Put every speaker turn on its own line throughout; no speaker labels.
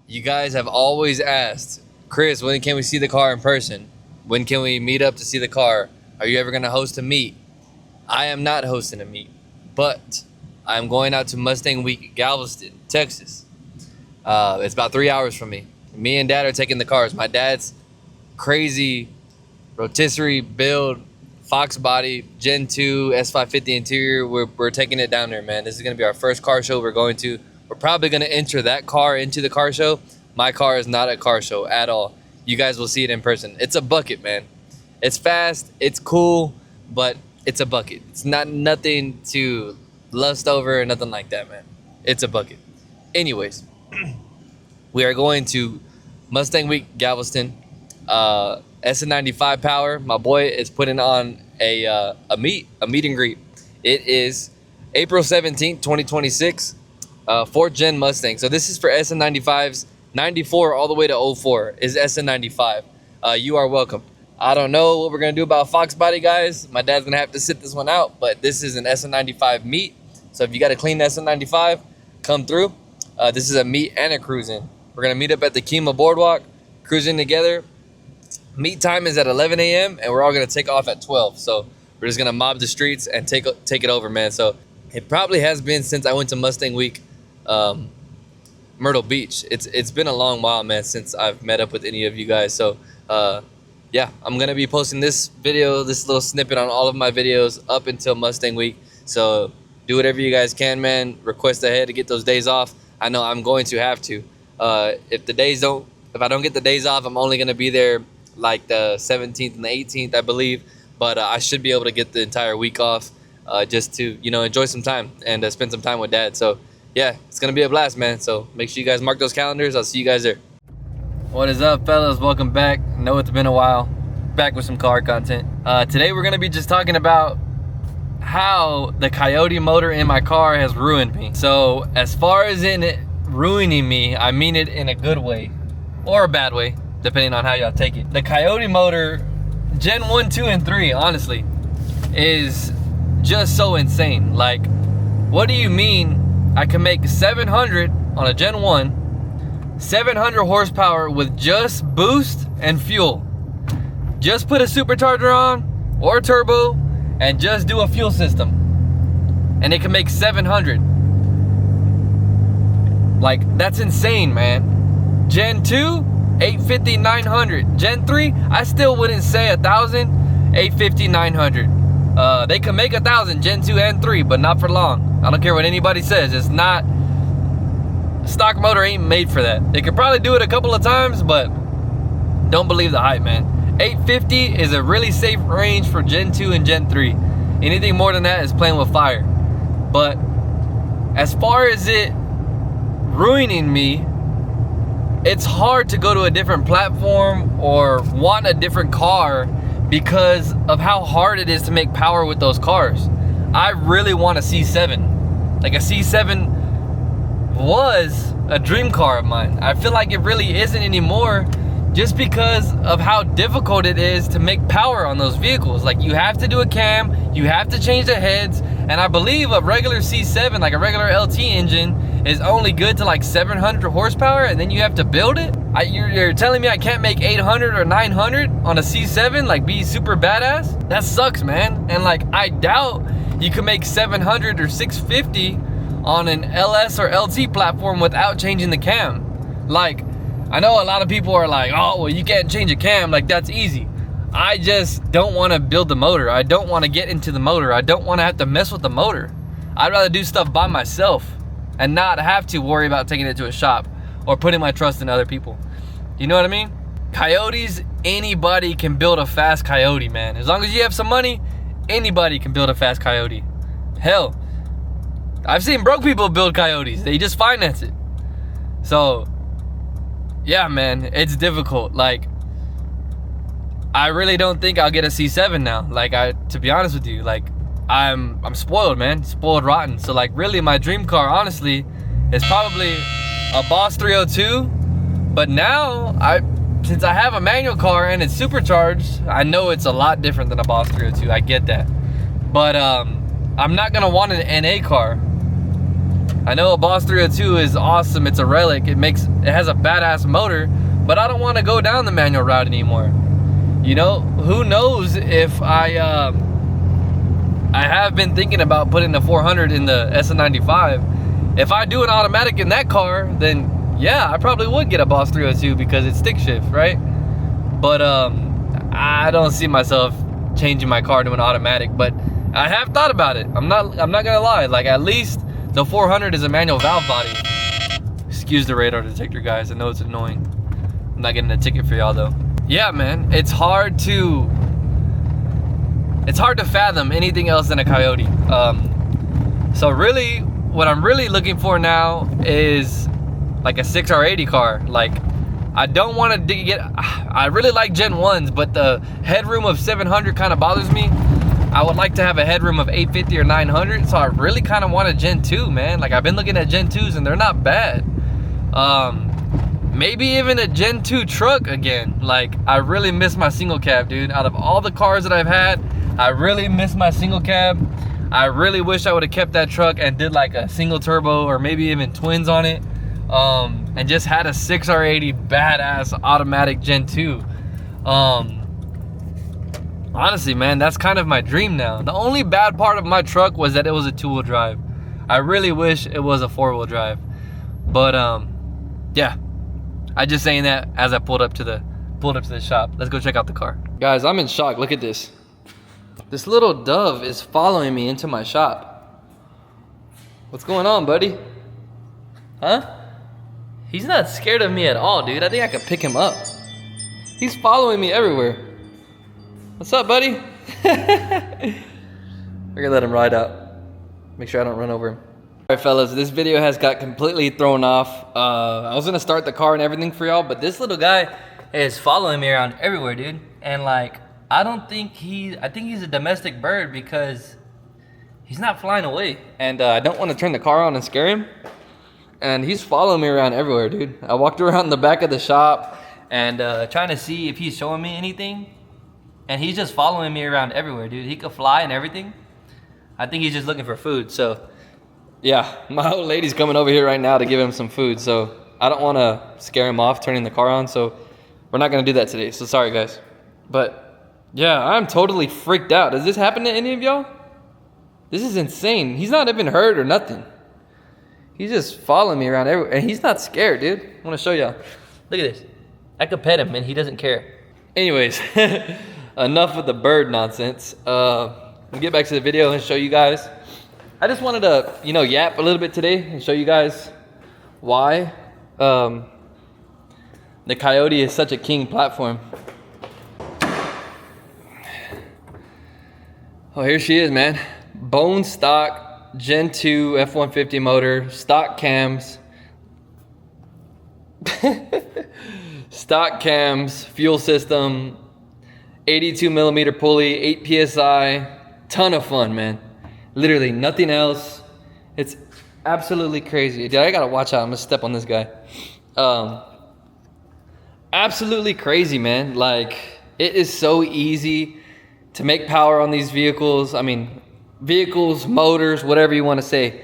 You guys have always asked, Chris, when can we see the car in person? When can we meet up to see the car? Are you ever going to host a meet? I am not hosting a meet, but I'm going out to Mustang Week, Galveston, Texas. It's about 3 hours from me. Me and Dad are taking the cars. My dad's crazy rotisserie build, Fox body, Gen 2, S550 interior. We're taking it down there, man. This is going to be our first car show we're going to. We're probably going to enter that car into the car show. My car is not a car show at all. You guys will see it in person. It's a bucket, man. It's fast, it's cool, but it's a bucket. It's not nothing to lust over or nothing like that, man. It's a bucket. Anyways, we are going to Mustang Week, Galveston. SN95 Power. My boy is putting on a meet and greet. It is April 17th, 2026. 4th gen Mustang. So this is for SN95s. 94 all the way to 04 is SN95. You are welcome. I don't know what we're gonna do about Fox body, guys. My dad's gonna have to sit this one out, but this is an SN95 meet. So if you got a clean SN95, come through. This is a meet and a cruising. We're gonna meet up at the Kima Boardwalk, cruising together. Meet time is at 11 a.m. and we're all gonna take off at 12. So we're just gonna mob the streets and take it over, man. So it probably has been since I went to Mustang Week, Myrtle Beach. It's been a long while, man, since I've met up with any of you guys. So yeah, I'm gonna be posting this video, this little snippet on all of my videos up until Mustang Week. So do whatever you guys can, man. Request ahead to get those days off. I know I'm going to have to. If I don't get the days off, I'm only gonna be there like the 17th and the 18th, I believe. But I should be able to get the entire week off, just to, you know, enjoy some time and spend some time with Dad. So yeah, it's gonna be a blast, man. So make sure you guys mark those calendars. I'll see you guys there. What is up, fellas? Welcome back. I know it's been a while. Back with some car content. Today we're gonna be just talking about how the Coyote motor in my car has ruined me. So as far as in it ruining me, I mean it in a good way or a bad way, depending on how y'all take it. The Coyote motor, Gen 1, 2, and 3, honestly, is just so insane. Like, what do you mean I can make 700 on a Gen 1, 700 horsepower with just boost and fuel? Just put a supercharger on or turbo and just do a fuel system, and it can make 700. Like, that's insane, man. Gen 2, 850, 900. Gen 3, I still wouldn't say 1,000. 850, 900. They can make 1,000 Gen 2 and 3, but not for long. I don't care what anybody says. It's not, stock motor ain't made for that. It could probably do it a couple of times, but don't believe the hype, man. 850 is a really safe range for Gen 2 and Gen 3. Anything more than that is playing with fire. But as far as it ruining me, it's hard to go to a different platform or want a different car because of how hard it is to make power with those cars. I really want a C7. Like, a C7 was a dream car of mine. I feel like it really isn't anymore, just because of how difficult it is to make power on those vehicles. Like, you have to do a cam, you have to change the heads, and I believe a regular C7, like a regular LT engine, is only good to like 700 horsepower, and then you have to build it? You're telling me I can't make 800 or 900 on a C7, like be super badass? That sucks, man. And like, I doubt you can make 700 or 650 on an LS or LT platform without changing the cam. Like, I know a lot of people are like, oh, well, you can't change a cam, like that's easy. I just don't want to build the motor. I don't want to get into the motor. I don't want to have to mess with the motor. I'd rather do stuff by myself and not have to worry about taking it to a shop or putting my trust in other people. You know what I mean? Coyotes, anybody can build a fast Coyote, man. As long as you have some money, anybody can build a fast Coyote. Hell, I've seen broke people build Coyotes. They just finance it. So yeah, man, it's difficult. Like, I really don't think I'll get a C7 now. Like, to be honest with you, like, I'm spoiled, man. Spoiled rotten. So like, really my dream car, honestly, is probably a Boss 302. But now, since I have a manual car and it's supercharged, I know it's a lot different than a Boss 302. I get that. But I'm not gonna want an NA car. I know a Boss 302 is awesome. It's a relic. It has a badass motor, but I don't want to go down the manual route anymore. You know, who knows if I have been thinking about putting the 400 in the SN95. If I do an automatic in that car, then yeah, I probably would get a Boss 302 because it's stick shift, right? But I don't see myself changing my car to an automatic, but I have thought about it. I'm not gonna lie. Like, at least the 400 is a manual valve body. Excuse the radar detector, guys. I know it's annoying. I'm not getting a ticket for y'all though. Yeah, man, it's hard to fathom anything else than a Coyote. So really, what I'm really looking for now is like a 6R80 car. Like, I don't want to get. I really like Gen 1s, but the headroom of 700 kind of bothers me. I would like to have a headroom of 850 or 900, so I really kind of want a Gen 2, man. Like, I've been looking at Gen 2s and they're not bad. Maybe even a Gen 2 truck again. Like, I really miss my single cab, dude. Out of all the cars that I've had, I really miss my single cab. I really wish I would have kept that truck and did like a single turbo or maybe even twins on it. And just had a 6R80 badass automatic Gen 2. Honestly, man, that's kind of my dream now. The only bad part of my truck was that it was a 2-wheel drive. I really wish it was a 4-wheel drive. But yeah, I just saying that as I pulled up to the shop. Let's go check out the car. Guys, I'm in shock. Look at this. This little dove is following me into my shop. What's going on, buddy? Huh? He's not scared of me at all, dude. I think I could pick him up. He's following me everywhere. What's up, buddy? We're gonna let him ride out. Make sure I don't run over him. All right, fellas, this video has got completely thrown off. I was gonna start the car and everything for y'all, but this little guy is following me around everywhere, dude. And like, I think he's a domestic bird because he's not flying away. And I don't want to turn the car on and scare him. And he's following me around everywhere, dude. I walked around the back of the shop and trying to see if he's showing me anything. And he's just following me around everywhere, dude. He could fly and everything. I think he's just looking for food. So, yeah, my old lady's coming over here right now to give him some food. So, I don't want to scare him off turning the car on. So, we're not going to do that today. So, sorry, guys. But, yeah, I'm totally freaked out. Does this happen to any of y'all? This is insane. He's not even hurt or nothing. He's just following me around everywhere. And he's not scared, dude. I want to show y'all. Look at this. I could pet him and he doesn't care. Anyways, enough of the bird nonsense. We'll get back to the video and show you guys. I just wanted to, yap a little bit today and show you guys why the Coyote is such a king platform. Oh, here she is, man. Bone stock Gen 2 F-150 motor, stock cams. Stock cams, fuel system, 82 millimeter pulley, 8 PSI, ton of fun, man. Literally nothing else. It's absolutely crazy. Dude, I gotta watch out. I'm gonna step on this guy. Absolutely crazy, man. Like, it is so easy to make power on these vehicles. I mean, vehicles, motors, whatever you want to say.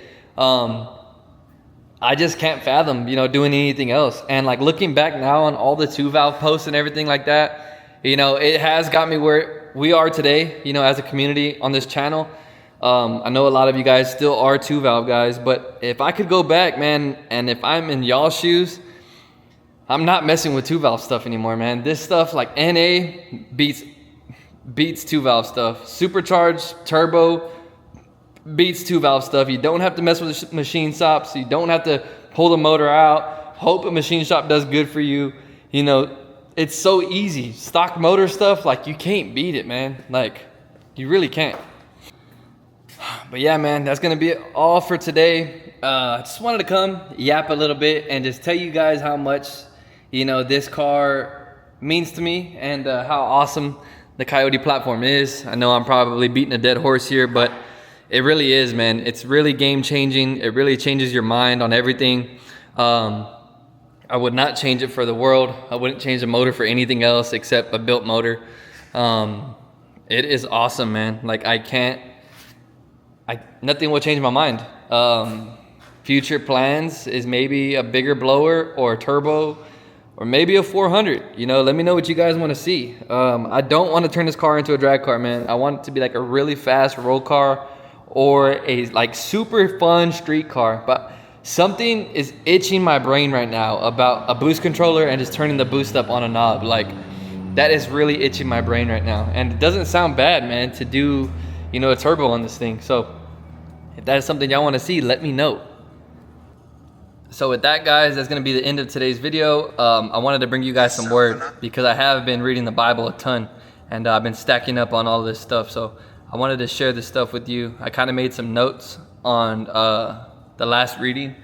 I just can't fathom, doing anything else. And like, looking back now on all the 2-valve posts and everything like that, it has got me where we are today, as a community on this channel. I know a lot of you guys still are 2-valve guys, but if I could go back, man, and if I'm in y'all's shoes, I'm not messing with 2-valve stuff anymore, man. This stuff like NA beats 2-valve stuff. Supercharged, turbo, beats 2-valve stuff. You don't have to mess with machine shops. You don't have to pull the motor out. Hope a machine shop does good for you. It's so easy. Stock motor stuff, like, you can't beat it, man. Like, you really can't. But yeah, man, that's gonna be it all for today. I just wanted to come yap a little bit and just tell you guys how much this car means to me and how awesome the Coyote platform is. I know I'm probably beating a dead horse here, but it really is, man. It's really game changing. It really changes your mind on everything. I would not change it for the world. I wouldn't change the motor for anything else except a built motor. It is awesome, man. Like, nothing will change my mind. future plans is maybe a bigger blower or a turbo or maybe a 400. You know, let me know what you guys want to see. I don't want to turn this car into a drag car, man. I want it to be like a really fast road car or a like super fun street car. But something is itching my brain right now about a boost controller and just turning the boost up on a knob. Like, that is really itching my brain right now. And it doesn't sound bad, man, to do, you know, a turbo on this thing. So if that is something y'all want to see, let me know. So with that, guys, that's going to be the end of today's video. I wanted to bring you guys some word because I have been reading the Bible a ton, and I've been stacking up on all this stuff. So I wanted to share this stuff with you. I kind of made some notes on the last reading.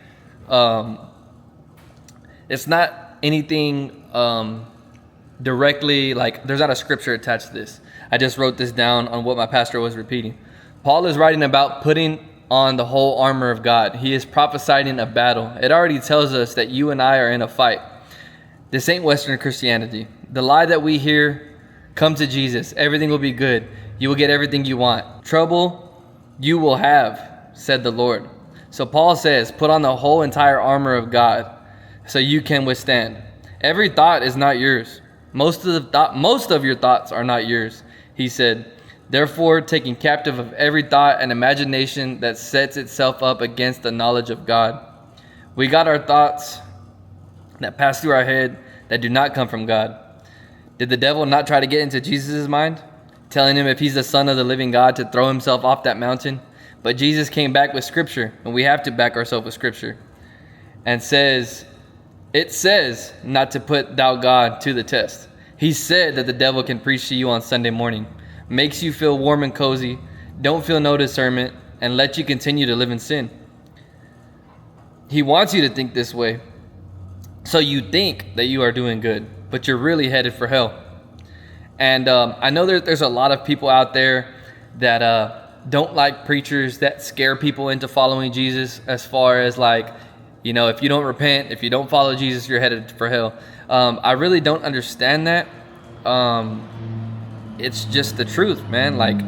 It's not anything directly, like, there's not a scripture attached to this. I just wrote this down on what my pastor was repeating. Paul is writing about putting on the whole armor of God. He is prophesying a battle. It already tells us that you and I are in a fight. This ain't Western Christianity. The lie that we hear, come to Jesus, everything will be good. You will get everything you want. Trouble you will have, said the Lord. So Paul says, put on the whole entire armor of God so you can withstand. Every thought is not yours. Most of your thoughts are not yours. He said, therefore, taking captive of every thought and imagination that sets itself up against the knowledge of God. We got our thoughts that pass through our head that do not come from God. Did the devil not try to get into Jesus' mind, telling him if he's the son of the living God to throw himself off that mountain? But Jesus came back with scripture, and we have to back ourselves with scripture, and it says not to put thou God to the test. He said that the devil can preach to you on Sunday morning, makes you feel warm and cozy, don't feel no discernment, and let you continue to live in sin. He wants you to think this way, so you think that you are doing good, but you're really headed for hell. And I know there's a lot of people out there that don't like preachers that scare people into following Jesus, as far as like, you know, if you don't repent, if you don't follow Jesus, you're headed for hell. I really don't understand that. It's just the truth, man. Like,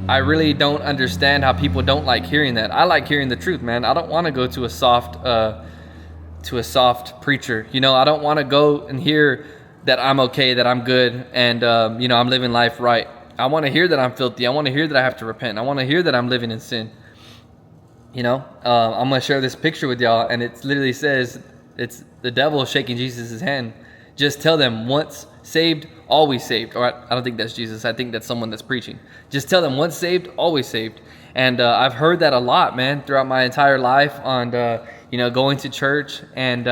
I really don't understand how people don't like hearing that. I like hearing the truth, man. I don't want to go to a soft preacher. You know, I don't want to go and hear that I'm okay, that I'm good, and you know, I'm living life right. I want to hear that I'm filthy. I want to hear that I have to repent. I want to hear that I'm living in sin. You know, I'm going to share this picture with y'all, and it literally says, it's the devil shaking Jesus' hand. Just tell them, once saved, always saved. Or I don't think that's Jesus. I think that's someone that's preaching. Just tell them, once saved, always saved. And I've heard that a lot, man, throughout my entire life on, you know, going to church and,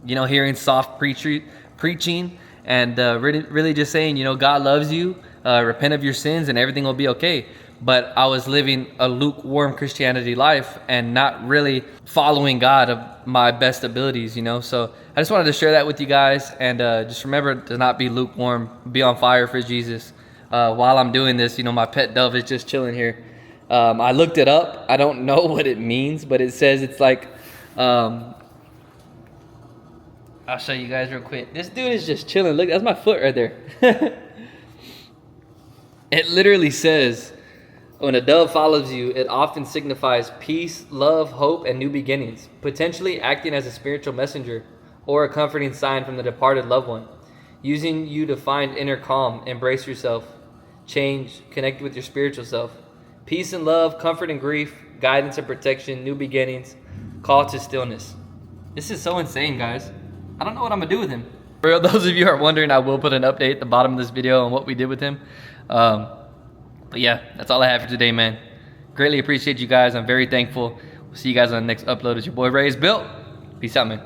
you know, hearing soft preaching and really just saying, you know, God loves you, repent of your sins and everything will be okay. But I was living a lukewarm Christianity life and not really following God of my best abilities, you know. So I just wanted to share that with you guys, and just remember to not be lukewarm, be on fire for Jesus. While I'm doing this, you know, my pet dove is just chilling here. I looked it up. I don't know what it means, but it says it's like, I'll show you guys real quick. This dude is just chilling. Look, that's my foot right there. It literally says, when a dove follows you, it often signifies peace, love, hope, and new beginnings, potentially acting as a spiritual messenger or a comforting sign from the departed loved one, using you to find inner calm, embrace yourself, change, connect with your spiritual self. Peace and love, comfort and grief, guidance and protection, new beginnings, call to stillness. This is so insane, guys. I don't know what I'm going to do with him. For those of you who are wondering, I will put an update at the bottom of this video on what we did with him. But yeah, that's all I have for today, man. Greatly appreciate you guys. I'm very thankful. We'll see you guys on the next upload. It's your boy ReyesBuilt. Peace out, man.